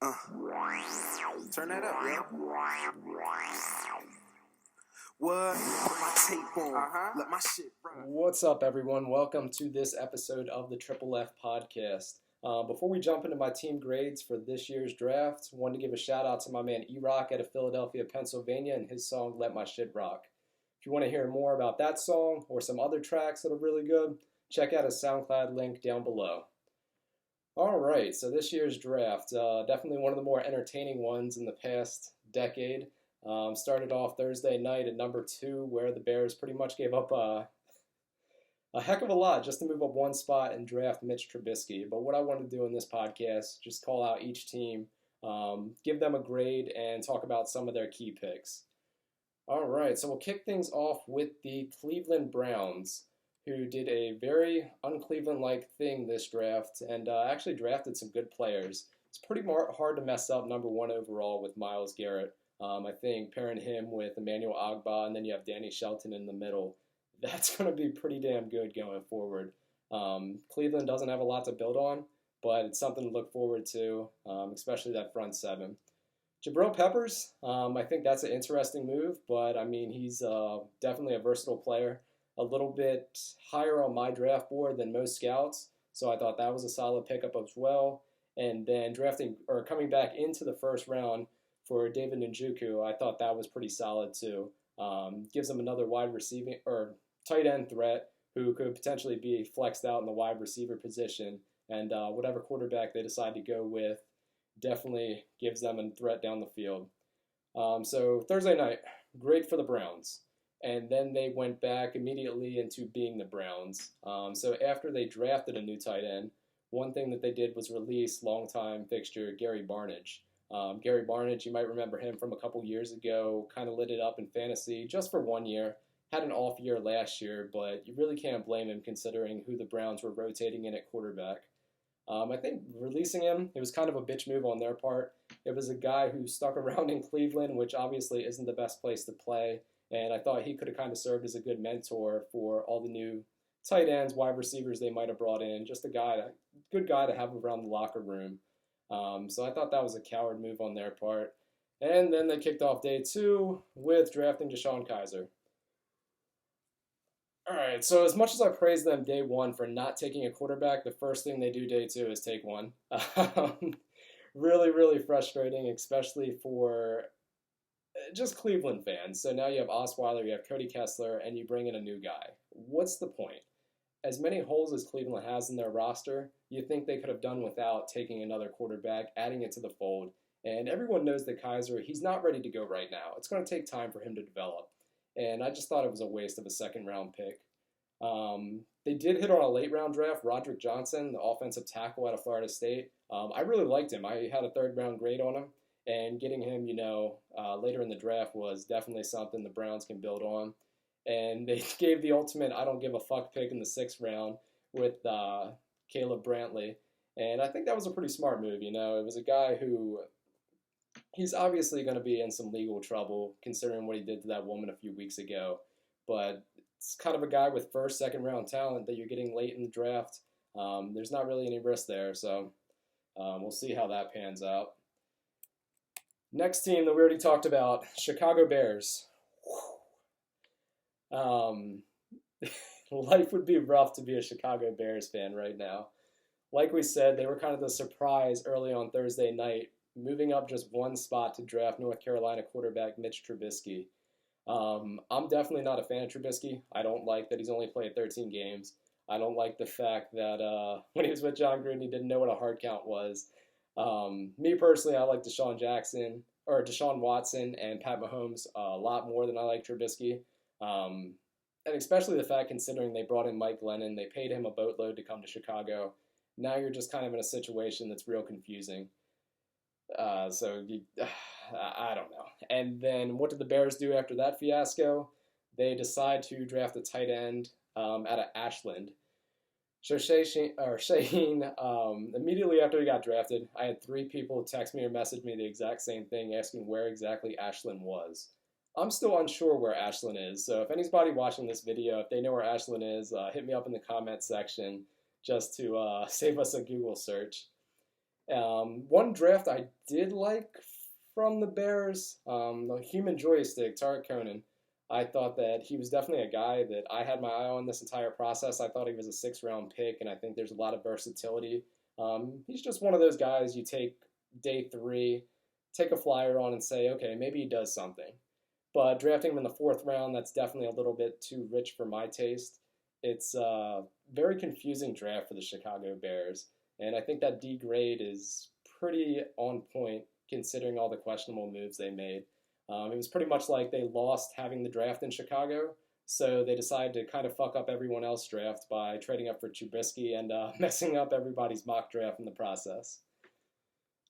Uh, Turn that up, yo. What? Put my tape on. Let my shit run. What's up, everyone? Welcome to this episode of the TripleF podcast. Before we jump into my team grades for this year's draft, I wanted to give a shout out to my man E-Rock out of Philadelphia, Pennsylvania, and his song "Let My Shit Rock." If you want to hear more about that song or some other tracks that are really good, check out his SoundCloud link down below. All right, so this year's draft, definitely one of the more entertaining ones in the past decade. Started off Thursday night at number 2, where the Bears pretty much gave up a heck of a lot just to move up one spot and draft Mitch Trubisky. But what I want to do in this podcast, just call out each team, give them a grade, and talk about some of their key picks. All right, so we'll kick things off with the Cleveland Browns, who did a very un-Cleveland-like thing this draft and actually drafted some good players. It's pretty hard to mess up number 1 overall with Myles Garrett. I think pairing him with Emmanuel Ogbah, and then you have Danny Shelton in the middle, that's going to be pretty damn good going forward. Cleveland doesn't have a lot to build on, but it's something to look forward to, especially that front seven. Jabril Peppers, I think that's an interesting move, but I mean, he's definitely a versatile player. A little bit higher on my draft board than most scouts, so I thought that was a solid pickup as well. And then coming back into the first round for David Njoku, I thought that was pretty solid too. Gives them another wide receiving or tight end threat who could potentially be flexed out in the wide receiver position, and whatever quarterback they decide to go with definitely gives them a threat down the field. So Thursday night, great for the Browns. And then they went back immediately into being the Browns. So after they drafted a new tight end, one thing that they did was release longtime fixture Gary Barnidge. Gary Barnidge, you might remember him from a couple years ago, kind of lit it up in fantasy just for 1 year. Had an off year last year, but you really can't blame him considering who the Browns were rotating in at quarterback. I think releasing him, it was kind of a bitch move on their part. It was a guy who stuck around in Cleveland, which obviously isn't the best place to play. And I thought he could have kind of served as a good mentor for all the new tight ends, wide receivers they might have brought in. Just a good guy to have around the locker room. So I thought that was a coward move on their part. And then they kicked off day 2 with drafting DeShone Kizer. All right, so as much as I praise them day 1 for not taking a quarterback, the first thing they do day 2 is take one. Really, really frustrating, especially for just Cleveland fans. So now you have Osweiler, you have Cody Kessler, and you bring in a new guy. What's the point? As many holes as Cleveland has in their roster, you think they could have done without taking another quarterback, adding it to the fold. And everyone knows that Kizer, he's not ready to go right now. It's going to take time for him to develop. And I just thought it was a waste of a second-round pick. They did hit on a late-round draft, Roderick Johnson, the offensive tackle out of Florida State. I really liked him. I had a third-round grade on him. And getting him, later in the draft was definitely something the Browns can build on. And they gave the ultimate I don't give a fuck pick in the 6th round with Caleb Brantley. And I think that was a pretty smart move, It was a guy who, he's obviously going to be in some legal trouble considering what he did to that woman a few weeks ago. But it's kind of a guy with first, second round talent that you're getting late in the draft. There's not really any risk there, so we'll see how that pans out. Next team that we already talked about, Chicago Bears. Life would be rough to be a Chicago Bears fan right now. Like we said, they were kind of the surprise early on Thursday night, moving up just one spot to draft North Carolina quarterback Mitch Trubisky. I'm definitely not a fan of Trubisky. I don't like that he's only played 13 games. I don't like the fact that when he was with John Gruden, he didn't know what a hard count was. Me personally, I like Deshaun Watson and Pat Mahomes a lot more than I like Trubisky. And especially the fact considering they brought in Mike Glennon, they paid him a boatload to come to Chicago. Now you're just kind of in a situation that's real confusing. I don't know. And then what did the Bears do after that fiasco? They decide to draft a tight end out of Ashland. So Shaheen, immediately after he got drafted, I had 3 people text me or message me the exact same thing, asking where exactly Ashland was. I'm still unsure where Ashland is, so if anybody watching this video, if they know where Ashland is, hit me up in the comment section just to save us a Google search. One draft I did like from the Bears, the human joystick, Tarek Conan. I thought that he was definitely a guy that I had my eye on this entire process. I thought he was a six-round pick, and I think there's a lot of versatility. He's just one of those guys you take day 3, take a flyer on and say, okay, maybe he does something. But drafting him in the 4th round, that's definitely a little bit too rich for my taste. It's a very confusing draft for the Chicago Bears, and I think that D grade is pretty on point considering all the questionable moves they made. It was pretty much like they lost having the draft in Chicago, so they decided to kind of fuck up everyone else's draft by trading up for Trubisky and messing up everybody's mock draft in the process.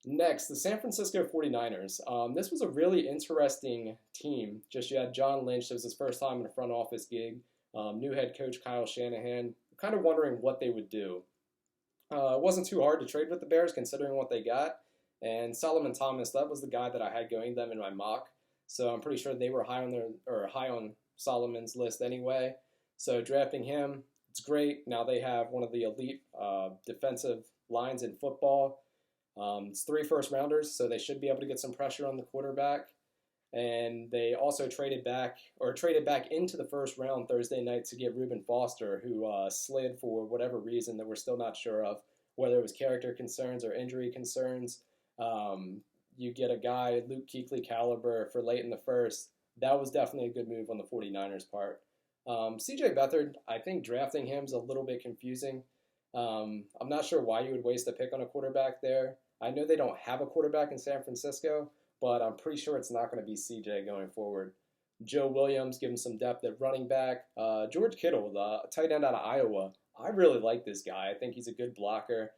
Next, the San Francisco 49ers. This was a really interesting team. Just you had John Lynch. It was his first time in a front office gig. New head coach Kyle Shanahan. Kind of wondering what they would do. It wasn't too hard to trade with the Bears considering what they got. And Solomon Thomas, that was the guy that I had going them in my mock. So I'm pretty sure they were high on Solomon's list anyway. So drafting him, it's great. Now they have one of the elite defensive lines in football. It's 3 first-rounders, so they should be able to get some pressure on the quarterback. And they also traded back into the first round Thursday night to get Reuben Foster, who slid for whatever reason that we're still not sure of, whether it was character concerns or injury concerns. You get a guy, Luke Kuechly caliber, for late in the first. That was definitely a good move on the 49ers' part. C.J. Beathard, I think drafting him is a little bit confusing. I'm not sure why you would waste a pick on a quarterback there. I know they don't have a quarterback in San Francisco, but I'm pretty sure it's not going to be CJ going forward. Joe Williams, give him some depth at running back. George Kittle, the tight end out of Iowa. I really like this guy. I think he's a good blocker.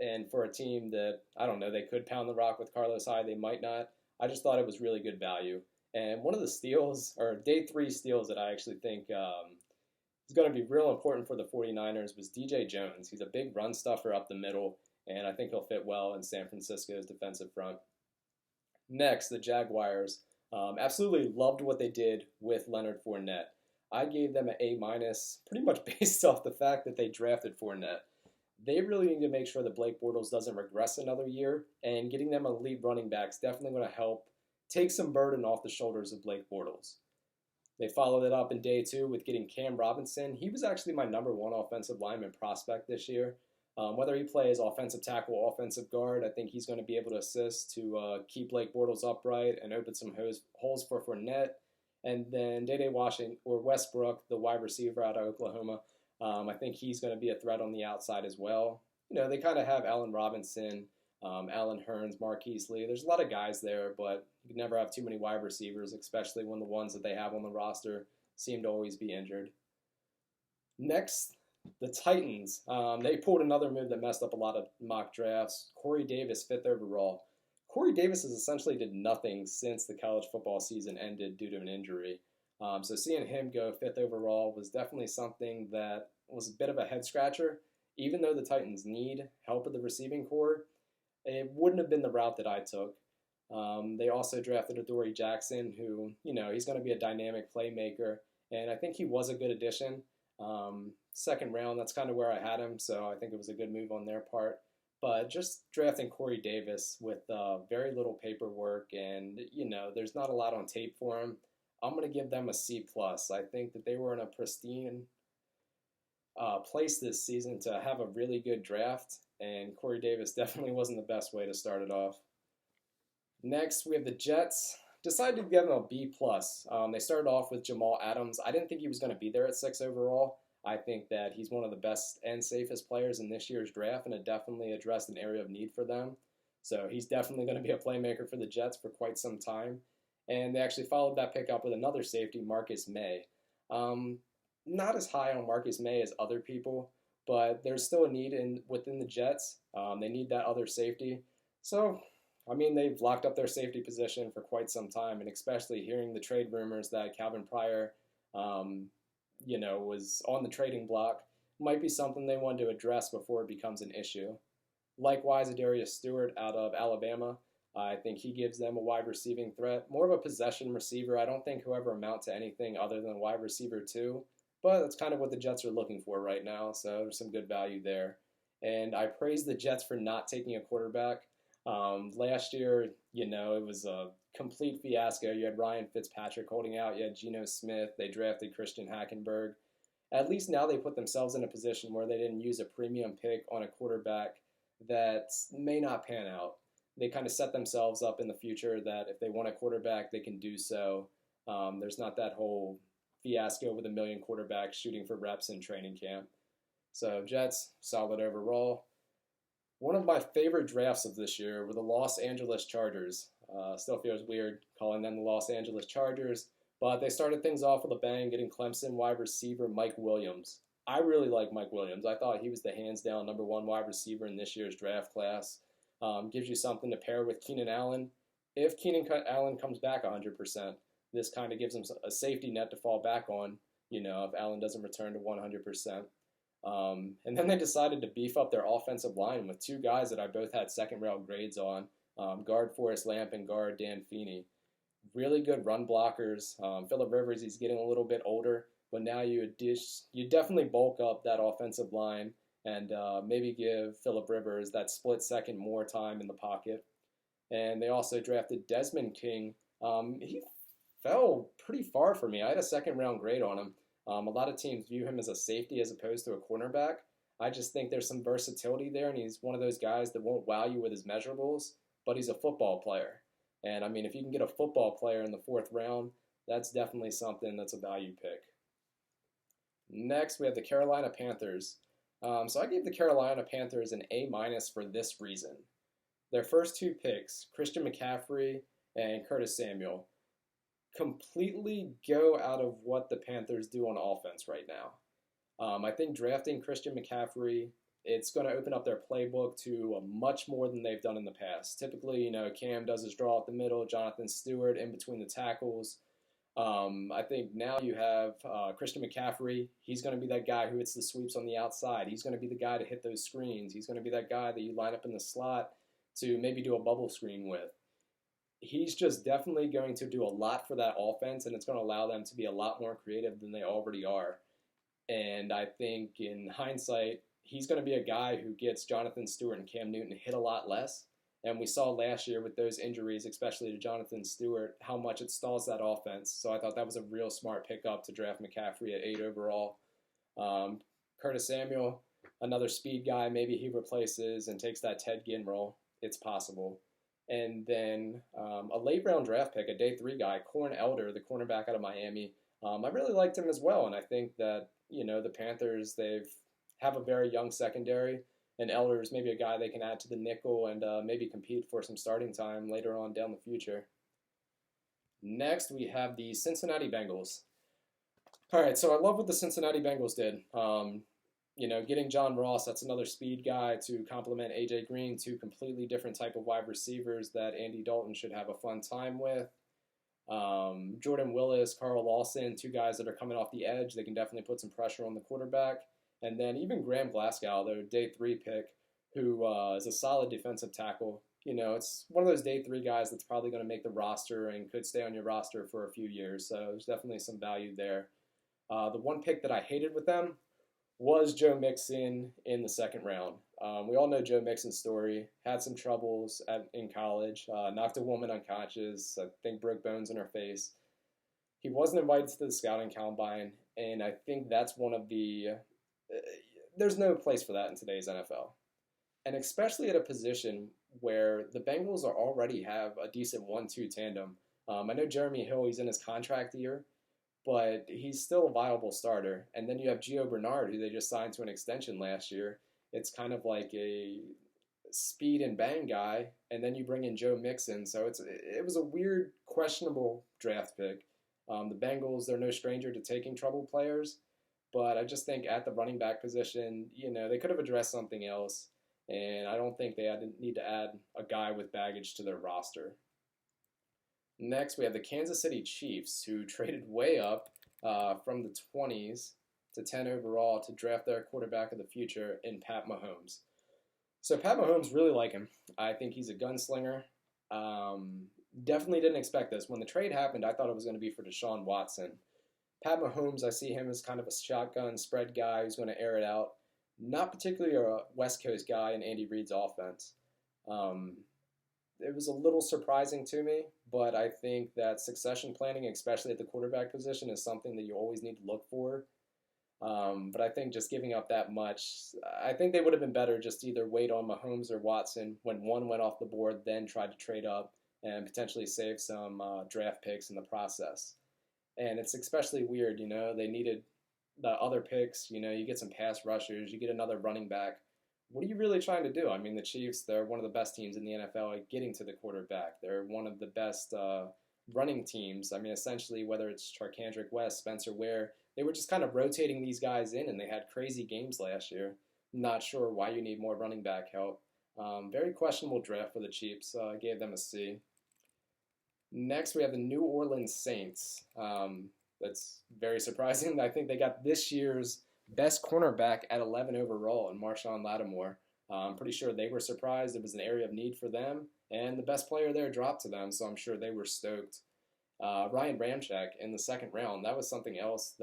And for a team that, I don't know, they could pound the rock with Carlos Hyde, they might not. I just thought it was really good value. And one of the steals, or day 3 steals that I actually think is going to be real important for the 49ers was DJ Jones. He's a big run stuffer up the middle, and I think he'll fit well in San Francisco's defensive front. Next, the Jaguars. Absolutely loved what they did with Leonard Fournette. I gave them an A-, pretty much based off the fact that they drafted Fournette. They really need to make sure that Blake Bortles doesn't regress another year, and getting them elite running backs definitely going to help take some burden off the shoulders of Blake Bortles. They followed it up in day 2 with getting Cam Robinson. He was actually my number 1 offensive lineman prospect this year. Whether he plays offensive tackle, offensive guard, I think he's going to be able to assist to keep Blake Bortles upright and open some holes for Fournette. And then Dede Westbrook, the wide receiver out of Oklahoma, I think he's going to be a threat on the outside as well. You know, they kind of have Allen Robinson, Allen Hurns, Marquise Lee. There's a lot of guys there, but you can never have too many wide receivers, especially when the ones that they have on the roster seem to always be injured. Next, the Titans. They pulled another move that messed up a lot of mock drafts. Corey Davis, 5th overall. Corey Davis has essentially did nothing since the college football season ended due to an injury. So seeing him go 5th overall was definitely something that was a bit of a head-scratcher. Even though the Titans need help with the receiving core, it wouldn't have been the route that I took. They also drafted Adoree Jackson, who, you know, he's going to be a dynamic playmaker, and I think he was a good addition. 2nd round, that's kind of where I had him, so I think it was a good move on their part. But just drafting Corey Davis with very little paperwork and, you know, there's not a lot on tape for him, I'm going to give them a C+. I think that they were in a pristine place this season to have a really good draft, and Corey Davis definitely wasn't the best way to start it off. Next, we have the Jets. Decided to give them a B+. They started off with Jamal Adams. I didn't think he was going to be there at 6 overall. I think that he's one of the best and safest players in this year's draft, and it definitely addressed an area of need for them. So he's definitely going to be a playmaker for the Jets for quite some time. And they actually followed that pick up with another safety, Marcus May. Not as high on Marcus May as other people, but there's still a need within the Jets. They need that other safety. So, I mean, they've locked up their safety position for quite some time, and especially hearing the trade rumors that Calvin Pryor, was on the trading block, might be something they want to address before it becomes an issue. Likewise, Adarius Stewart out of Alabama. I think he gives them a wide receiving threat. More of a possession receiver. I don't think he'll ever amount to anything other than wide receiver 2. But that's kind of what the Jets are looking for right now, so there's some good value there. And I praise the Jets for not taking a quarterback. Last year, it was a complete fiasco. You had Ryan Fitzpatrick holding out. You had Geno Smith. They drafted Christian Hackenberg. At least now they put themselves in a position where they didn't use a premium pick on a quarterback that may not pan out. They kind of set themselves up in the future that if they want a quarterback, they can do so. There's not that whole fiasco with a million quarterbacks shooting for reps in training camp. So Jets, solid overall. One of my favorite drafts of this year were the Los Angeles Chargers. Still feels weird calling them the Los Angeles Chargers, but they started things off with a bang, getting Clemson wide receiver Mike Williams. I really like Mike Williams. I thought he was the hands-down number one wide receiver in this year's draft class. Gives you something to pair with Keenan Allen. If Keenan Allen comes back 100%, this kind of gives him a safety net to fall back on, if Allen doesn't return to 100%. And then they decided to beef up their offensive line with two guys that I both had second-round grades on, guard Forrest Lamp and guard Dan Feeney. Really good run blockers. Phillip Rivers, he's getting a little bit older, but now you definitely bulk up that offensive line and maybe give Phillip Rivers that split second more time in the pocket. And they also drafted Desmond King. He fell pretty far for me. I had a second-round grade on him. A lot of teams view him as a safety as opposed to a cornerback. I just think there's some versatility there, and he's one of those guys that won't wow you with his measurables, but he's a football player. And, if you can get a football player in the fourth round, that's definitely something that's a value pick. Next, we have the Carolina Panthers. So I gave the Carolina Panthers an A- for this reason. Their first two picks, Christian McCaffrey and Curtis Samuel, completely go out of what the Panthers do on offense right now. I think drafting Christian McCaffrey, it's going to open up their playbook to much more than they've done in the past. Typically, Cam does his draw up the middle, Jonathan Stewart in between the tackles. I think now you have Christian McCaffrey. He's going to be that guy who hits the sweeps on the outside. He's going to be the guy to hit those screens. He's going to be that guy that you line up in the slot to maybe do a bubble screen with. He's just definitely going to do a lot for that offense, and it's going to allow them to be a lot more creative than they already are. And I think in hindsight, he's going to be a guy who gets Jonathan Stewart and Cam Newton hit a lot less. And we saw last year with those injuries, especially to Jonathan Stewart, how much it stalls that offense. So I thought that was a real smart pickup to draft McCaffrey at 8 overall. Curtis Samuel, another speed guy. Maybe he replaces and takes that Ted Ginn role. It's possible. And then a late round draft pick, a day 3 guy, Corn Elder, the cornerback out of Miami. I really liked him as well. And I think that, the Panthers, they have a very young secondary. And Elder's maybe a guy they can add to the nickel and maybe compete for some starting time later on down the future. Next, we have the Cincinnati Bengals. All right, so I love what the Cincinnati Bengals did. Getting John Ross, that's another speed guy to complement A.J. Green, two completely different type of wide receivers that Andy Dalton should have a fun time with. Jordan Willis, Carl Lawson, two guys that are coming off the edge. They can definitely put some pressure on the quarterback. And then even Graham Glasgow, their day 3 pick, who is a solid defensive tackle. It's one of those day 3 guys that's probably going to make the roster and could stay on your roster for a few years. So there's definitely some value there. The one pick that I hated with them was Joe Mixon in the second round. We all know Joe Mixon's story. Had some troubles in college. Knocked a woman unconscious. I think broke bones in her face. He wasn't invited to the scouting combine, and I think that's one of the... there's no place for that in today's NFL. And especially at a position where the Bengals already have a decent 1-2 tandem. I know Jeremy Hill, he's in his contract year, but he's still a viable starter. And then you have Gio Bernard, who they just signed to an extension last year. It's kind of like a speed and bang guy, and then you bring in Joe Mixon. So it was a weird, questionable draft pick. The Bengals, they're no stranger to taking troubled players, but I just think at the running back position, they could have addressed something else, and I don't think they need to add a guy with baggage to their roster. Next, we have the Kansas City Chiefs, who traded way up from the 20s to 10 overall to draft their quarterback of the future in Pat Mahomes. So Pat Mahomes, really like him. I think he's a gunslinger. Definitely didn't expect this. When the trade happened, I thought it was going to be for Deshaun Watson. Pat Mahomes, I see him as kind of a shotgun spread guy who's going to air it out. not particularly a West Coast guy in Andy Reid's offense. Um, it was a little surprising to me, but I think that succession planning, especially at the quarterback position, is something that you always need to look for. But I think just giving up that much, I think they would have been better just to either wait on Mahomes or Watson when one went off the board, then tried to trade up and potentially save some draft picks in the process. And it's especially weird, they needed the other picks, you get some pass rushers, you get another running back. What are you really trying to do? I mean, the Chiefs, they're one of the best teams in the NFL at getting to the quarterback. They're one of the best running teams. I mean, essentially, whether it's Charkandrick West, Spencer Ware, they were just kind of rotating these guys in, and they had crazy games last year. Not sure why you need more running back help. Very questionable draft for the Chiefs. I gave them a C. Next, we have the New Orleans Saints. That's very surprising. I think they got this year's best cornerback at 11 overall in Marshawn Lattimore. I'm pretty sure they were surprised. It was an area of need for them, and the best player there dropped to them, so I'm sure they were stoked. Ryan Ramczyk in the second round, that was something else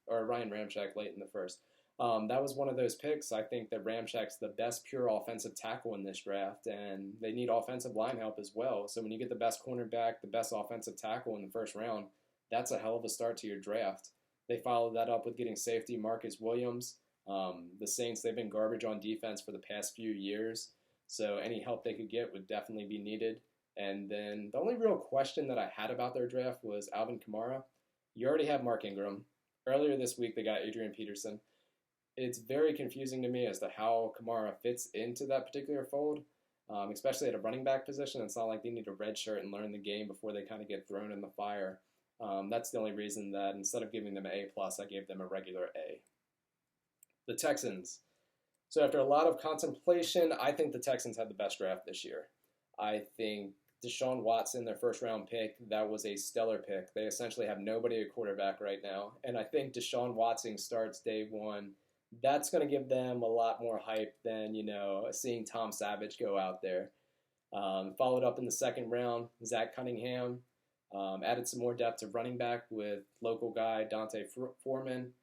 or Ryan Ramczyk late in the first. That was one of those picks. I think that Ramczyk's the best pure offensive tackle in this draft, and they need offensive line help as well. So when you get the best cornerback, the best offensive tackle in the first round, that's a hell of a start to your draft. They followed that up with getting safety Marcus Williams. The Saints, they've been garbage on defense for the past few years, so any help they could get would definitely be needed. And then the only real question that I had about their draft was Alvin Kamara. You already have Mark Ingram. Earlier this week, they got Adrian Peterson. It's very confusing to me as to how Kamara fits into that particular fold, especially at a running back position. It's not like they need a red shirt and learn the game before they kind of get thrown in the fire. That's the only reason that instead of giving them an A+, I gave them a regular A. The Texans. So after a lot of contemplation, I think the Texans had the best draft this year. I think Deshaun Watson, their first-round pick, that was a stellar pick. They essentially have nobody at quarterback right now. And I think Deshaun Watson starts day one. That's going to give them a lot more hype than, seeing Tom Savage go out there. Followed up in the second round, Zach Cunningham. Added some more depth to running back with local guy Dante Foreman.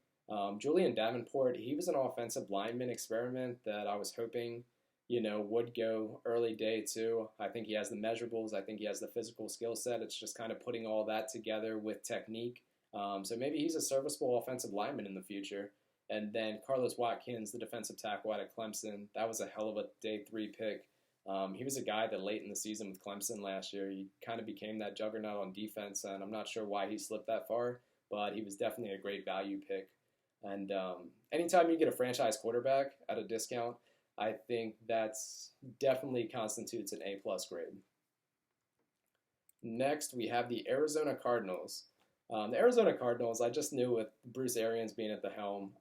Julian Davenport, he was an offensive lineman experiment that I was hoping, would go early day too. I think he has the measurables. I think he has the physical skill set. It's just kind of putting all that together with technique. So maybe he's a serviceable offensive lineman in the future. And then Carlos Watkins, the defensive tackle out of Clemson, that was a hell of a day 3 pick. He was a guy that late in the season with Clemson last year, he kind of became that juggernaut on defense, and I'm not sure why he slipped that far, but he was definitely a great value pick. And anytime you get a franchise quarterback at a discount, I think that's definitely constitutes an A+ grade. Next, we have the Arizona Cardinals. The Arizona Cardinals, I just knew with Bruce Arians being at the helm,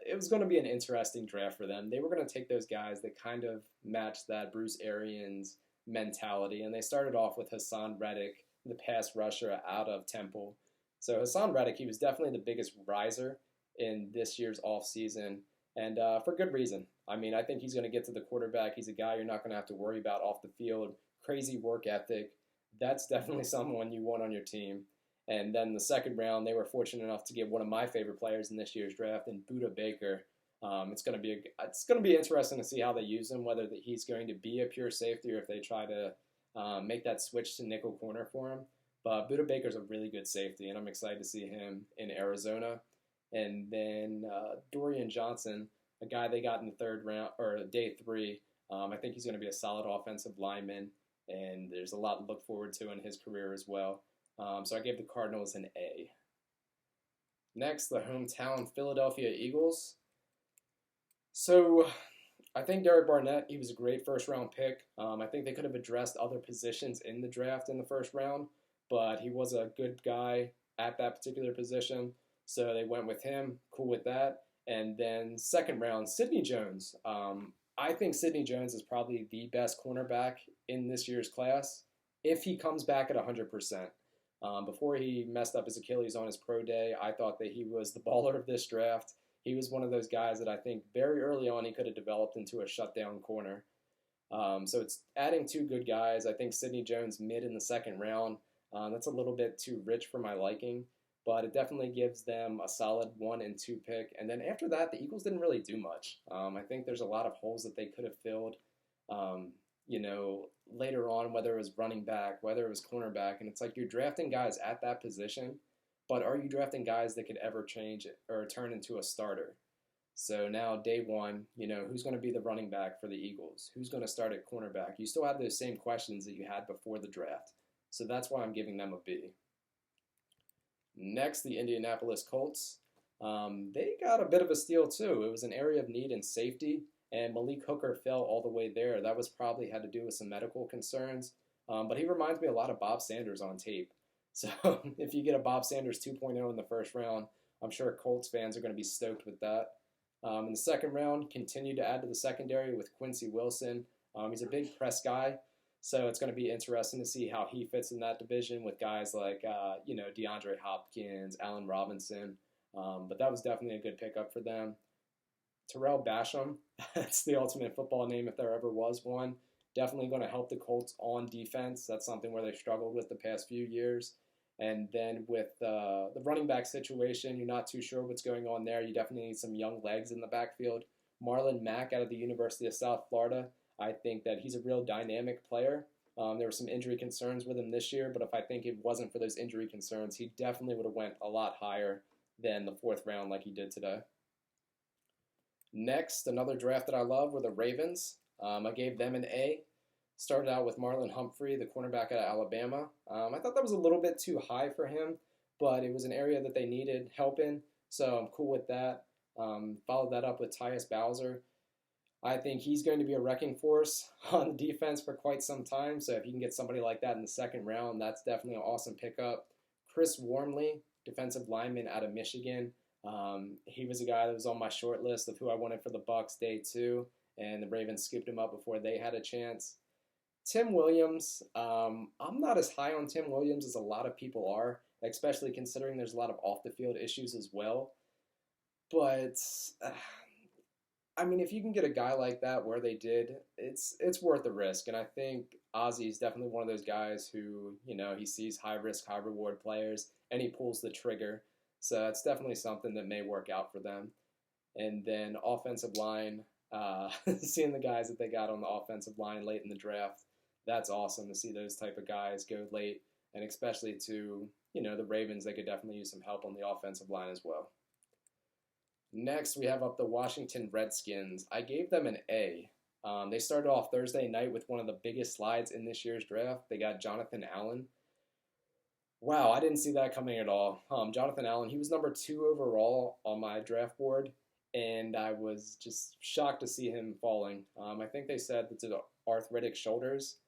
it was going to be an interesting draft for them. They were going to take those guys that kind of matched that Bruce Arians mentality, and they started off with Hassan Reddick, the pass rusher out of Temple. So Hassan Reddick, he was definitely the biggest riser in this year's offseason, and for good reason. I mean, I think he's going to get to the quarterback. He's a guy you're not going to have to worry about off the field. Crazy work ethic. That's definitely someone you want on your team. And then the second round, they were fortunate enough to get one of my favorite players in this year's draft, in Budda Baker. It's going to be interesting to see how they use him, whether he's going to be a pure safety or if they try to make that switch to nickel corner for him. But Budda Baker's a really good safety, and I'm excited to see him in Arizona. And then Dorian Johnson, a guy they got in the third round or day 3. I think he's going to be a solid offensive lineman, and there's a lot to look forward to in his career as well. So I gave the Cardinals an A. Next, the hometown Philadelphia Eagles. So I think Derek Barnett, he was a great first-round pick. I think they could have addressed other positions in the draft in the first round, but he was a good guy at that particular position. So they went with him. Cool with that. And then second round, Sidney Jones. I think Sidney Jones is probably the best cornerback in this year's class if he comes back at 100%. Before he messed up his Achilles on his pro day, I thought that he was the baller of this draft. He was one of those guys that I think very early on he could have developed into a shutdown corner. So it's adding 2 good guys. I think Sidney Jones mid in the second round, that's a little bit too rich for my liking. but it definitely gives them a solid 1 and 2 pick. And then after that, the Eagles didn't really do much. I think there's a lot of holes that they could have filled, later on, whether it was running back, whether it was cornerback. And it's like you're drafting guys at that position, but are you drafting guys that could ever change it or turn into a starter? So now day one, who's going to be the running back for the Eagles? Who's going to start at cornerback? You still have those same questions that you had before the draft. So that's why I'm giving them a B. Next, the Indianapolis Colts. They got a bit of a steal too. It was an area of need in safety, and Malik Hooker fell all the way there. That was probably had to do with some medical concerns, but he reminds me a lot of Bob Sanders on tape. So if you get a Bob Sanders 2.0 in the first round, I'm sure Colts fans are going to be stoked with that. In the second round, continue to add to the secondary with Quincy Wilson. He's a big press guy, so it's going to be interesting to see how he fits in that division with guys like, DeAndre Hopkins, Allen Robinson. But that was definitely a good pickup for them. Terrell Basham, that's the ultimate football name if there ever was one. Definitely going to help the Colts on defense. That's something where they struggled with the past few years. And then with the running back situation, you're not too sure what's going on there. You definitely need some young legs in the backfield. Marlon Mack out of the University of South Florida, I think that he's a real dynamic player. There were some injury concerns with him this year, but if I think it wasn't for those injury concerns, he definitely would have went a lot higher than the 4th round like he did today. Next, another draft that I love were the Ravens. I gave them an A. Started out with Marlon Humphrey, the cornerback out of Alabama. I thought that was a little bit too high for him, but it was an area that they needed help in, so I'm cool with that. Followed that up with Tyus Bowser. I think he's going to be a wrecking force on the defense for quite some time, so if you can get somebody like that in the 2nd round, that's definitely an awesome pickup. Chris Wormley, defensive lineman out of Michigan. He was a guy that was on my short list of who I wanted for the Bucs day 2, and the Ravens scooped him up before they had a chance. Tim Williams, I'm not as high on Tim Williams as a lot of people are, especially considering there's a lot of off-the-field issues as well. But, if you can get a guy like that where they did, it's worth the risk. And I think Ozzie is definitely one of those guys who, he sees high-risk, high-reward players, and he pulls the trigger. So it's definitely something that may work out for them. And then offensive line, seeing the guys that they got on the offensive line late in the draft, that's awesome to see those type of guys go late, and especially to, the Ravens, they could definitely use some help on the offensive line as well. Next, we have up the Washington Redskins. I gave them an A. They started off Thursday night with one of the biggest slides in this year's draft. They got Jonathan Allen. Wow, I didn't see that coming at all. Jonathan Allen, he was number 2 overall on my draft board, and I was just shocked to see him falling. I think they said it's arthritic shoulders.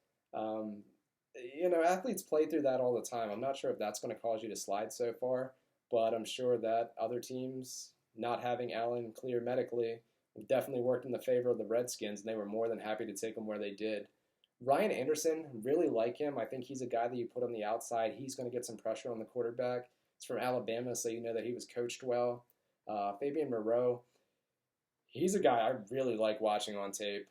Athletes play through that all the time. I'm not sure if that's going to cause you to slide so far, but I'm sure that other teams not having Allen clear medically definitely worked in the favor of the Redskins, and they were more than happy to take him where they did. Ryan Anderson, really like him. I think he's a guy that you put on the outside. He's going to get some pressure on the quarterback. He's from Alabama, so you know that he was coached well. Fabian Moreau, he's a guy I really like watching on tape.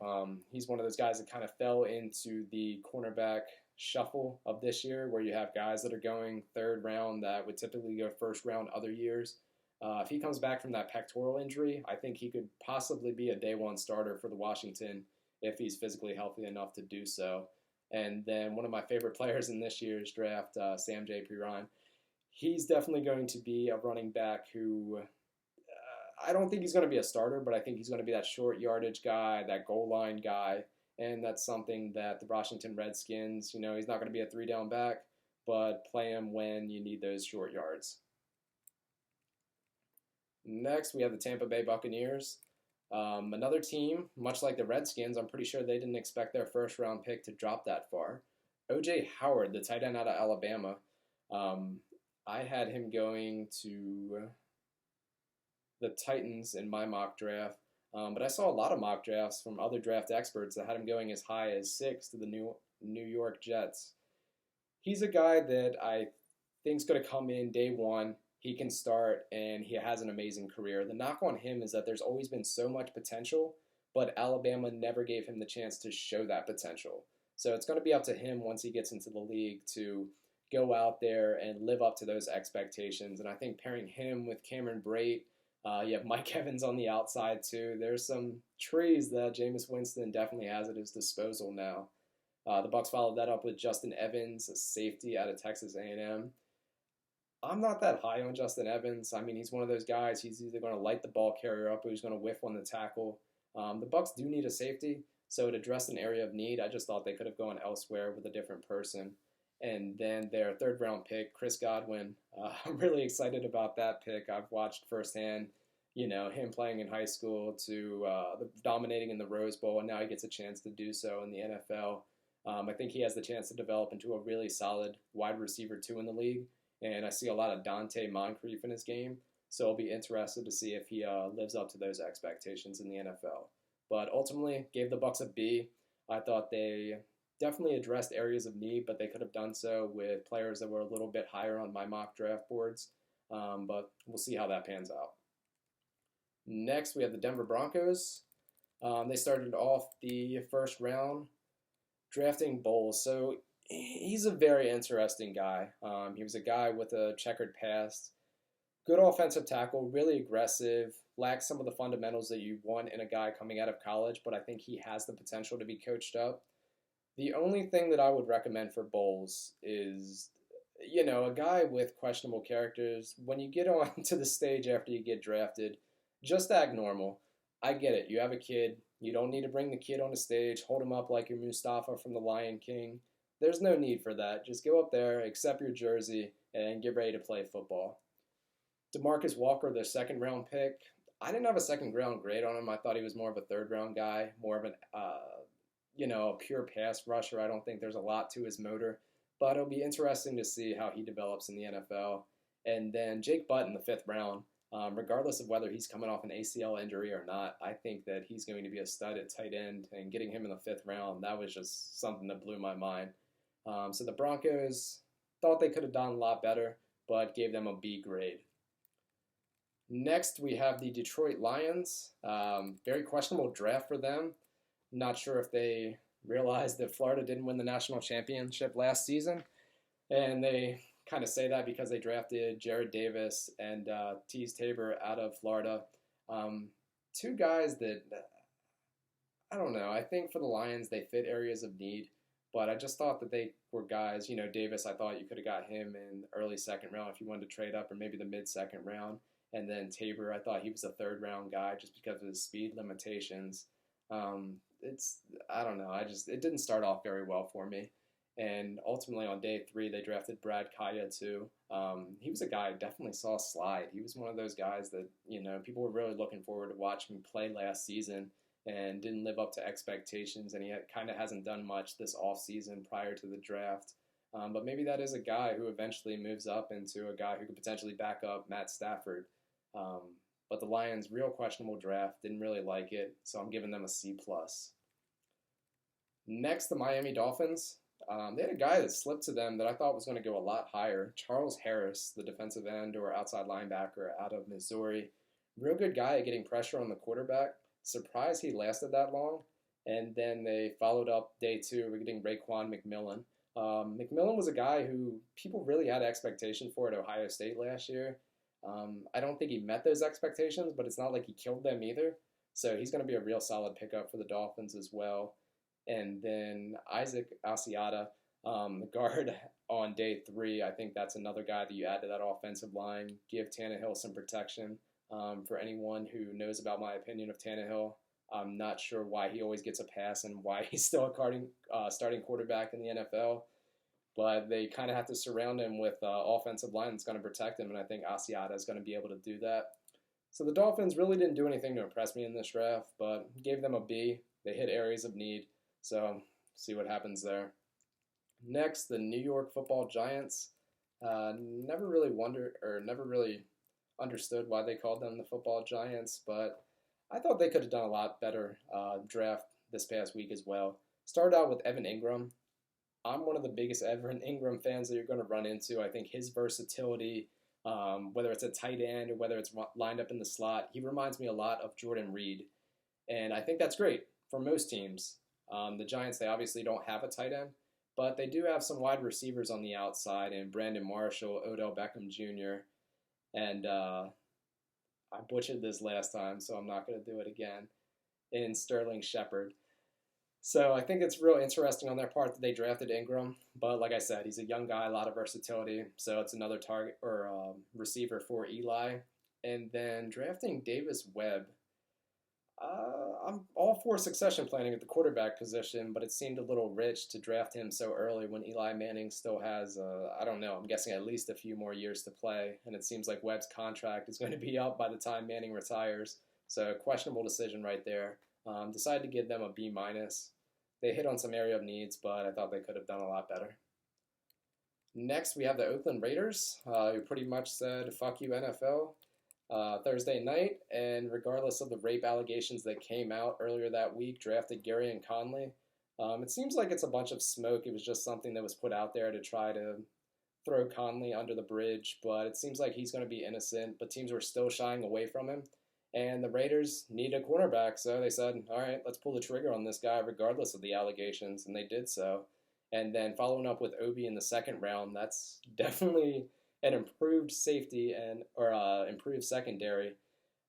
He's one of those guys that kind of fell into the cornerback shuffle of this year, where you have guys that are going 3rd round that would typically go 1st round other years. If he comes back from that pectoral injury, I think he could possibly be a day 1 starter for the Washington if he's physically healthy enough to do so. And then one of my favorite players in this year's draft, Sam J. Piran, he's definitely going to be a running back who I don't think he's going to be a starter, but I think he's going to be that short yardage guy, that goal line guy, and that's something that the Washington Redskins, he's not going to be a 3-down back, but play him when you need those short yards. Next, we have the Tampa Bay Buccaneers. Another team, much like the Redskins, I'm pretty sure they didn't expect their 1st round pick to drop that far. O.J. Howard, the tight end out of Alabama, I had him going to the Titans in my mock draft, but I saw a lot of mock drafts from other draft experts that had him going as high as 6 to the New York Jets. He's a guy that I think is going to come in day 1. He can start, and he has an amazing career. The knock on him is that there's always been so much potential, but Alabama never gave him the chance to show that potential. So it's going to be up to him once he gets into the league to go out there and live up to those expectations. And I think pairing him with Cameron Brate, you have Mike Evans on the outside too. There's some trees that Jameis Winston definitely has at his disposal now. The Bucs followed that up with Justin Evans, a safety out of Texas A&M. I'm not that high on Justin Evans. I mean, he's one of those guys. He's either going to light the ball carrier up or he's going to whiff on the tackle. The Bucs do need a safety, so to address an area of need, I just thought they could have gone elsewhere with a different person. And then their third-round pick, Chris Godwin. I'm really excited about that pick. I've watched firsthand, him playing in high school to dominating in the Rose Bowl, and now he gets a chance to do so in the NFL. I think he has the chance to develop into a really solid wide receiver too in the league, and I see a lot of Dante Moncrief in his game, so I'll be interested to see if he lives up to those expectations in the NFL. But ultimately, gave the Bucs a B. I thought they definitely addressed areas of need, but they could have done so with players that were a little bit higher on my mock draft boards, but we'll see how that pans out. Next, we have the Denver Broncos. They started off the first round drafting Bowles. So he's a very interesting guy. He was a guy with a checkered past, good offensive tackle, really aggressive, lacks some of the fundamentals that you want in a guy coming out of college, but I think he has the potential to be coached up. The only thing that I would recommend for Bowles is, a guy with questionable characters, when you get on to the stage after you get drafted, just act normal. I get it. You have a kid. You don't need to bring the kid on the stage, hold him up like you're Mustafa from The Lion King. There's no need for that. Just go up there, accept your jersey, and get ready to play football. DeMarcus Walker, the second-round pick. I didn't have a second-round grade on him. I thought he was more of a third-round guy, more of an, a pure pass rusher. I don't think there's a lot to his motor. But it'll be interesting to see how he develops in the NFL. And then Jake Butt in the fifth round. Regardless of whether he's coming off an ACL injury or not, I think that he's going to be a stud at tight end, and getting him in the fifth round, that was just something that blew my mind. So the Broncos thought they could have done a lot better, but gave them a B grade. Next, we have the Detroit Lions. Very questionable draft for them. Not sure if they realized that Florida didn't win the national championship last season, and they kind of say that because they drafted Jared Davis and Tease Tabor out of Florida. Two guys that, I don't know, I think for the Lions they fit areas of need, but I just thought that they were guys, Davis, I thought you could have got him in the early second round if you wanted to trade up, or maybe the mid-second round. And then Tabor, I thought he was a third-round guy just because of his speed limitations. I don't know, it didn't start off very well for me. And ultimately on day 3, they drafted Brad Kaya too. He was a guy I definitely saw slide. He was one of those guys that, people were really looking forward to watching him play last season and didn't live up to expectations. And he kind of hasn't done much this offseason prior to the draft. But maybe that is a guy who eventually moves up into a guy who could potentially back up Matt Stafford. But the Lions, real questionable draft, didn't really like it. So I'm giving them a C+. Next, the Miami Dolphins. They had a guy that slipped to them that I thought was going to go a lot higher. Charles Harris, the defensive end or outside linebacker out of Missouri. Real good guy at getting pressure on the quarterback. Surprised he lasted that long. And then they followed up day 2 with getting Raekwon McMillan. McMillan was a guy who people really had expectation for at Ohio State last year. I don't think he met those expectations, but it's not like he killed them either. So he's going to be a real solid pickup for the Dolphins as well. And then Isaac Asiata, the guard on day 3, I think that's another guy that you add to that offensive line. Give Tannehill some protection. For anyone who knows about my opinion of Tannehill, I'm not sure why he always gets a pass and why he's still a starting quarterback in the NFL. But they kind of have to surround him with offensive line that's going to protect him, and I think Asiata is going to be able to do that. So the Dolphins really didn't do anything to impress me in this draft, but gave them a B. They hit areas of need. So, see what happens there. Next, the New York Football Giants. Never really understood why they called them the Football Giants, but I thought they could have done a lot better draft this past week as well. Started out with Evan Ingram. I'm one of the biggest Evan Ingram fans that you're going to run into. I think his versatility, whether it's a tight end or whether it's lined up in the slot, he reminds me a lot of Jordan Reed. And I think that's great for most teams. The Giants, they obviously don't have a tight end, But they do have some wide receivers on the outside, and Brandon Marshall, Odell Beckham Jr., and I butchered this last time, so I'm not going to do it again, in Sterling Shepard. So I think it's real interesting on their part that they drafted Ingram. But like I said, he's a young guy, a lot of versatility. So it's another target or receiver for Eli. And then drafting Davis Webb. I'm all for succession planning at the quarterback position, but it seemed a little rich to draft him so early when Eli Manning still has, I don't know, I'm guessing at least a few more years to play. And it seems like Webb's contract is going to be up by the time Manning retires. So questionable decision right there. Decided to give them a B-. They hit on some area of needs, but I thought they could have done a lot better. Next, we have the Oakland Raiders, who pretty much said, fuck you, NFL. Thursday night, and regardless of the rape allegations that came out earlier that week, drafted Gary and Conley. It seems like it's a bunch of smoke. It was just something that was put out there to try to throw Conley under the bridge, but it seems like he's going to be innocent, but teams were still shying away from him. And the Raiders need a cornerback, so they said, all right, let's pull the trigger on this guy regardless of the allegations, and they did so. And then following up with Obi in the second round, that's definitely an improved safety and improved secondary.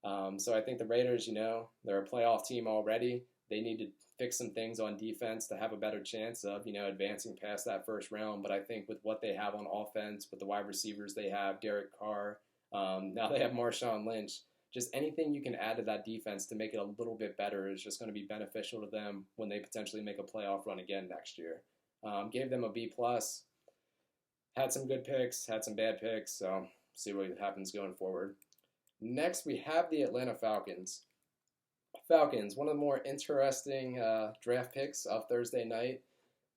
So I think the Raiders, they're a playoff team already. They need to fix some things on defense to have a better chance of, advancing past that first round. But I think with what they have on offense, with the wide receivers they have, Derek Carr, now they have Marshawn Lynch, just anything you can add to that defense to make it a little bit better is just going to be beneficial to them when they potentially make a playoff run again next year. Gave them a B+. Had some good picks, had some bad picks, so see what happens going forward. Next, we have the Atlanta Falcons. Falcons, one of the more interesting draft picks of Thursday night.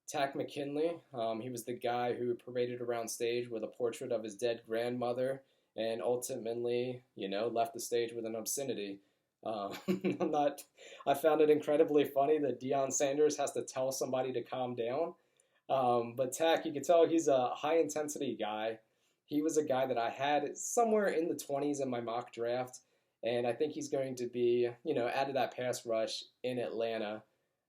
Takk McKinley, he was the guy who paraded around stage with a portrait of his dead grandmother and ultimately, left the stage with an obscenity. I found it incredibly funny that Deion Sanders has to tell somebody to calm down. But Takk, you can tell he's a high-intensity guy. He was a guy that I had somewhere in the 20s in my mock draft, and I think he's going to be, added that pass rush in Atlanta.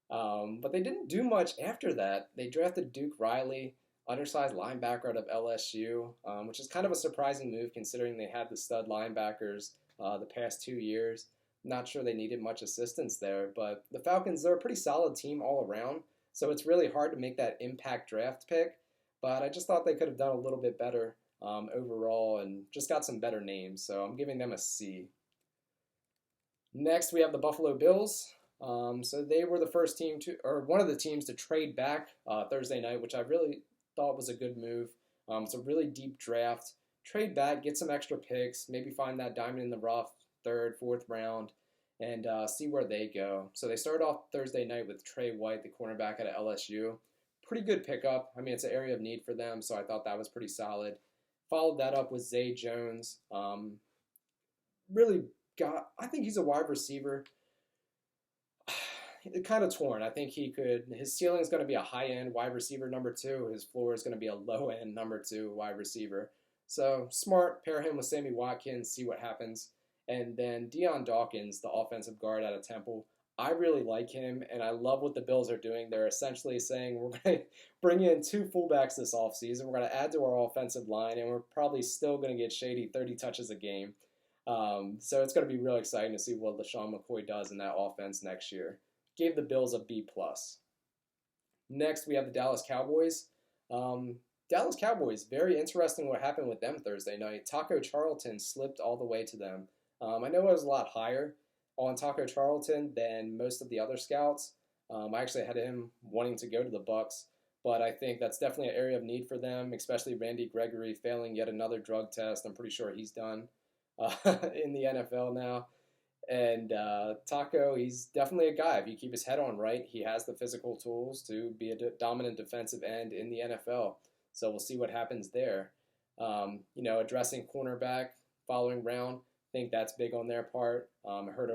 But they didn't do much after that. They drafted Duke Riley, undersized linebacker out of LSU, which is kind of a surprising move considering they had the stud linebackers the past 2 years. Not sure they needed much assistance there, but the Falcons, they're a pretty solid team all around. So it's really hard to make that impact draft pick, but I just thought they could have done a little bit better overall and just got some better names. So I'm giving them a C. Next, we have the Buffalo Bills. So they were the first team one of the teams to trade back Thursday night, which I really thought was a good move. It's a really deep draft. Trade back, get some extra picks, maybe find that diamond in the rough, 3rd, 4th round, and see where they go. So they started off Thursday night with Trey White, the cornerback out of LSU. Pretty good pickup. I mean, it's an area of need for them, so I thought that was pretty solid. Followed that up with Zay Jones. I think he's a wide receiver. Kind of torn. I think his ceiling is going to be a high-end wide receiver number 2. His floor is going to be a low-end number 2 wide receiver. So smart, pair him with Sammy Watkins, see what happens. And then Deion Dawkins, the offensive guard out of Temple. I really like him, and I love what the Bills are doing. They're essentially saying we're going to bring in 2 fullbacks this offseason. We're going to add to our offensive line, and we're probably still going to get Shady 30 touches a game. So it's going to be really exciting to see what LaShawn McCoy does in that offense next year. Gave the Bills a B+. Next, we have the Dallas Cowboys. Dallas Cowboys, very interesting what happened with them Thursday night. Taco Charlton slipped all the way to them. I know it was a lot higher on Taco Charlton than most of the other scouts. I actually had him wanting to go to the Bucs, but I think that's definitely an area of need for them, especially Randy Gregory failing yet another drug test. I'm pretty sure he's done in the NFL now. And Taco, he's definitely a guy. If you keep his head on right, he has the physical tools to be a dominant defensive end in the NFL. So we'll see what happens there. Addressing cornerback following round, I think that's big on their part. I heard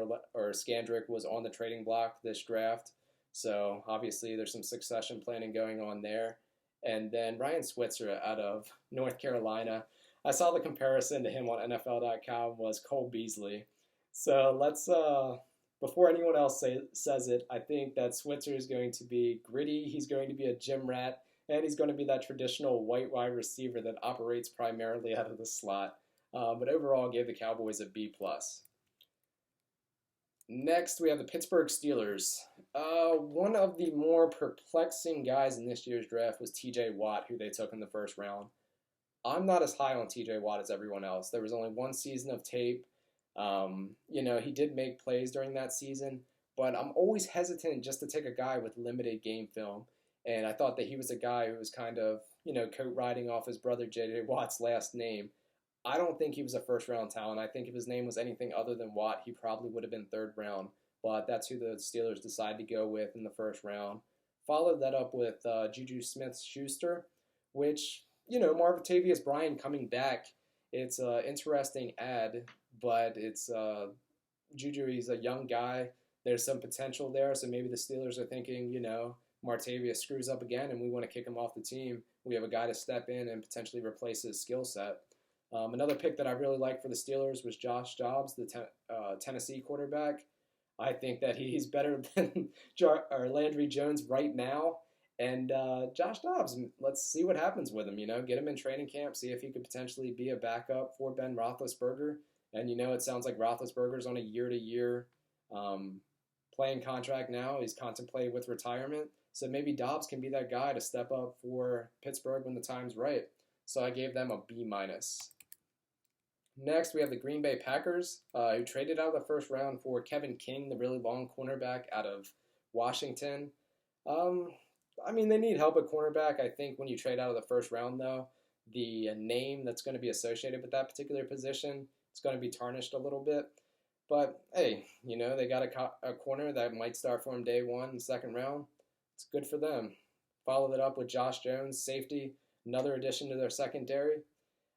Scandrick was on the trading block this draft. So obviously there's some succession planning going on there. And then Ryan Switzer out of North Carolina. I saw the comparison to him on NFL.com was Cole Beasley. So let's, before anyone else says it, I think that Switzer is going to be gritty. He's going to be a gym rat. and he's going to be that traditional white wide receiver that operates primarily out of the slot. But overall, I gave the Cowboys a B+. Next, we have the Pittsburgh Steelers. One of the more perplexing guys in this year's draft was T.J. Watt, who they took in the first round. I'm not as high on T.J. Watt as everyone else. There was only one season of tape. He did make plays during that season, but I'm always hesitant just to take a guy with limited game film. And I thought that he was a guy who was kind of, coat riding off his brother J.J. Watt's last name. I don't think he was a first-round talent. I think if his name was anything other than Watt, he probably would have been third round. But that's who the Steelers decided to go with in the first round. Followed that up with Juju Smith-Schuster, which, Marvatavius Bryant coming back. It's an interesting ad, but it's Juju, he's a young guy. There's some potential there, so maybe the Steelers are thinking, Martavius screws up again and we want to kick him off the team. We have a guy to step in and potentially replace his skill set. Another pick that I really liked for the Steelers was Josh Dobbs, the Tennessee quarterback. I think that he's better than Landry Jones right now. And Josh Dobbs, let's see what happens with him. Get him in training camp, see if he could potentially be a backup for Ben Roethlisberger. And it sounds like Roethlisberger's on a year-to-year playing contract now. He's contemplating with retirement. So maybe Dobbs can be that guy to step up for Pittsburgh when the time's right. So I gave them a B-. Next, we have the Green Bay Packers, who traded out of the first round for Kevin King, the really long cornerback out of Washington. They need help at cornerback. I think when you trade out of the first round, though, the name that's going to be associated with that particular position is going to be tarnished a little bit. But, hey, they got a corner that might start for him day one in the second round. It's good for them. Followed it up with Josh Jones, safety, another addition to their secondary.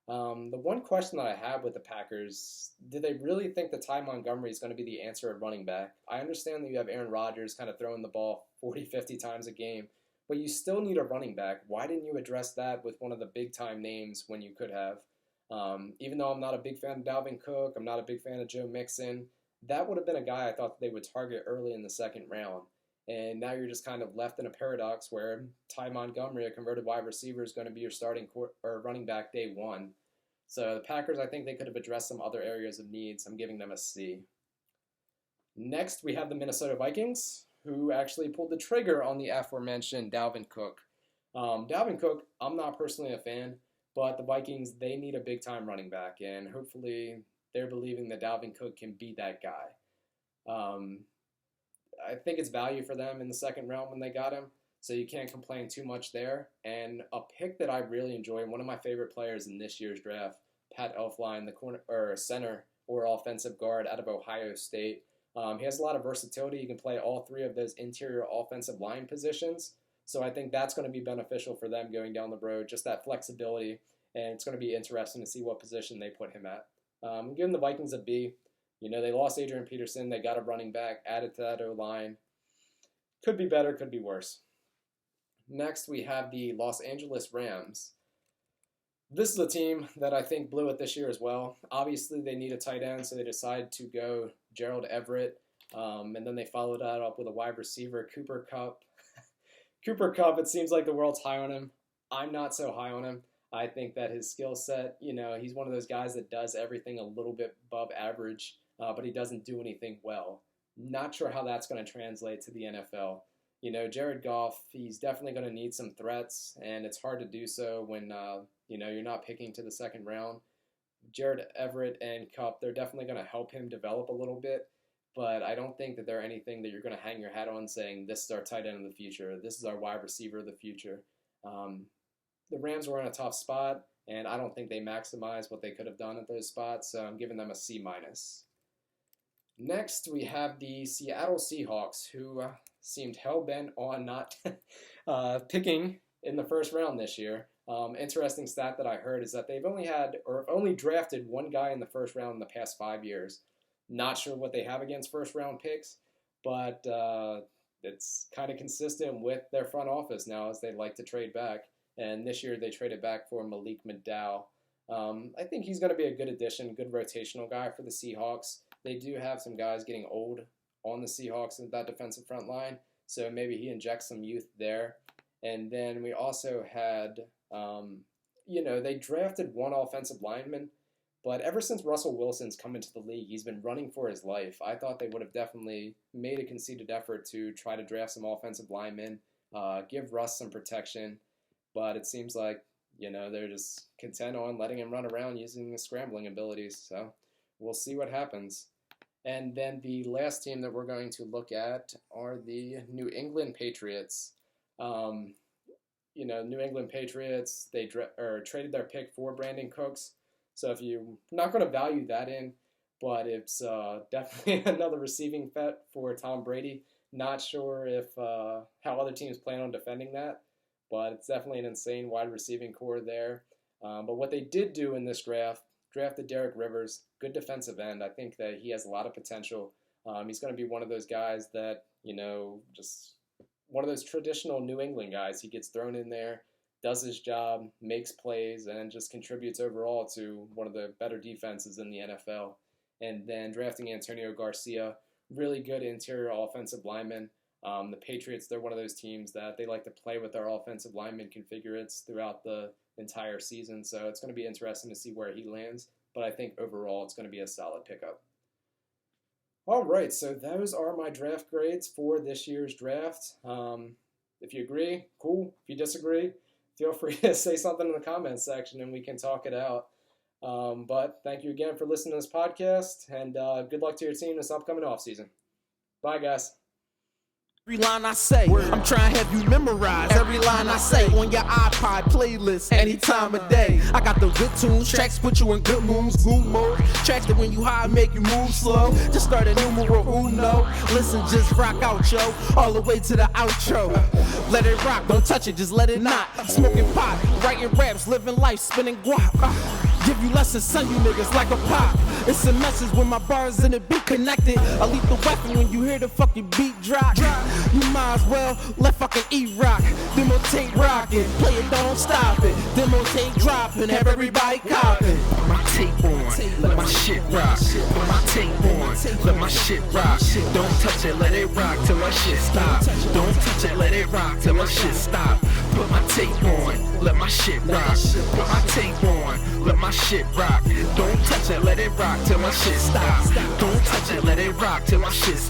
The one question that I have with the Packers, do they really think that Ty Montgomery is going to be the answer at running back? I understand that you have Aaron Rodgers kind of throwing the ball 40, 50 times a game, but you still need a running back. Why didn't you address that with one of the big-time names when you could have? Even though I'm not a big fan of Dalvin Cook, I'm not a big fan of Joe Mixon, that would have been a guy I thought they would target early in the second round. And now you're just kind of left in a paradox where Ty Montgomery, a converted wide receiver, is going to be your starting running back day one. So the Packers, I think they could have addressed some other areas of needs. I'm giving them a C. Next, we have the Minnesota Vikings, who actually pulled the trigger on the aforementioned Dalvin Cook. Dalvin Cook, I'm not personally a fan, but the Vikings, they need a big-time running back, and hopefully they're believing that Dalvin Cook can be that guy. I think it's value for them in the second round when they got him, so you can't complain too much there. And a pick that I really enjoy, one of my favorite players in this year's draft, Pat Elflein, the center or offensive guard out of Ohio State. He has a lot of versatility. He can play all three of those interior offensive line positions. So I think that's going to be beneficial for them going down the road, just that flexibility. And it's going to be interesting to see what position they put him at. I'm giving the Vikings a B. They lost Adrian Peterson. They got a running back, added to that O-line. Could be better, could be worse. Next, we have the Los Angeles Rams. This is a team that I think blew it this year as well. Obviously, they need a tight end, so they decided to go Gerald Everett. And then they followed that up with a wide receiver, Cooper Kupp. Cooper Kupp, it seems like the world's high on him. I'm not so high on him. I think that his skill set, he's one of those guys that does everything a little bit above average, but he doesn't do anything well. Not sure how that's going to translate to the NFL. Jared Goff, he's definitely going to need some threats, and it's hard to do so when, you're not picking to the second round. Jared Everett and Kupp, they're definitely going to help him develop a little bit, but I don't think that they're anything that you're going to hang your hat on saying, this is our tight end of the future, this is our wide receiver of the future. The Rams were in a tough spot, and I don't think they maximized what they could have done at those spots, so I'm giving them a C-. Next, we have the Seattle Seahawks, who seemed hell-bent on not picking in the first round this year. Interesting stat that I heard is that they've only drafted one guy in the first round in the past 5 years. Not sure what they have against first-round picks, but it's kind of consistent with their front office now as they like to trade back. And this year they traded back for Malik McDowell. I think he's going to be a good addition, good rotational guy for the Seahawks. They do have some guys getting old on the Seahawks in that defensive front line, so maybe he injects some youth there. And then we also had, they drafted one offensive lineman, but ever since Russell Wilson's come into the league, he's been running for his life. I thought they would have definitely made a conceded effort to try to draft some offensive linemen, give Russ some protection, but it seems like, they're just content on letting him run around using his scrambling abilities. So we'll see what happens. And then the last team that we're going to look at are the New England Patriots. New England Patriots, they traded their pick for Brandon Cooks. So if you're not going to value that in, but it's definitely another receiving threat for Tom Brady. Not sure if how other teams plan on defending that, but it's definitely an insane wide receiving core there. But what they did do in this draft, drafted Derek Rivers, good defensive end. I think that he has a lot of potential. He's going to be one of those guys that, just one of those traditional New England guys. He gets thrown in there, does his job, makes plays, and just contributes overall to one of the better defenses in the NFL. And then drafting Antonio Garcia, really good interior offensive lineman. The Patriots, they're one of those teams that they like to play with their offensive lineman configurates throughout the entire season. So it's going to be interesting to see where he lands. But I think overall it's going to be a solid pickup. All right, so those are my draft grades for this year's draft. If you agree, cool. If you disagree, feel free to say something in the comments section and we can talk it out. But thank you again for listening to this podcast, and good luck to your team this upcoming offseason. Bye, guys. Every line I say, I'm trying to have you memorize every line I say on your iPod playlist any time of day. I got the good tunes, tracks put you in good moods, good mode. Tracks that when you high make you move slow. Just start a numero uno. Listen, just rock out, yo, all the way to the outro. Let it rock, don't touch it, just let it not. Smoking pot, writing raps, living life, spinning guap. Give you lessons, son, you niggas like a pop. It's a message when my bars in the beat connected. I leave the weapon when you hear the fucking beat drop. You might as well let fucking E-Rock. Demo tape rockin', play it, don't stop it. Demo tape dropping, have everybody copping. Put my tape on, let my shit rock. Put my tape on, let my shit rock. Don't touch it, let it rock till my shit stop. Don't touch it, let it rock till my shit stop. Put my tape on, let my shit rock. Put my tape on, let my shit rock. Don't touch it, let it rock till my shit stop. Don't touch it, let it rock till my shit stop.